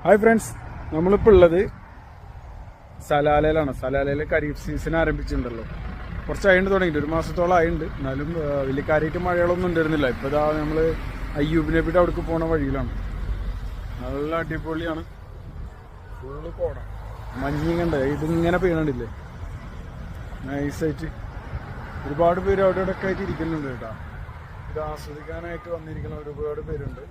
Hi friends, നമ്മളിപ്പോൾ ഉള്ളത് സലാലയിലാണ്. സലാലയിൽ kharif season ആരംഭിച്ചിട്ടുണ്ടല്ലോ. കുറച്ചായിട്ട് തുടങ്ങിയിട്ട് 1 മാസത്തോളം ആയിട്ടുണ്ട്. എന്നാലും വലിയ കാര്യമായിട്ട് മഴകളൊന്നും ഉണ്ടായിരുന്നില്ല. ഇപ്പോൾ ഇതാ നമ്മൾ അയ്യൂബ് നബിയുടെ അവിടേക്ക് പോണ വഴിയിലാണ്. നല്ല അടിപൊളിയാണ്. ഫുള്ള് കോട, മഞ്ഞിങ്ങണ്ട ഇതിങ്ങനെ പെയ്യണില്ലേ, നൈസായിട്ട്. ഒരുപാട് പേര് അവിടെ ഇവിടെ ഒക്കെ ആയിട്ട് ഇരിക്കുന്നുണ്ട് കേട്ടോ. ഇത് ആസ്വദിക്കാനായിട്ട് വന്നിരിക്കുന്ന ഒരുപാട് പേരുണ്ട്.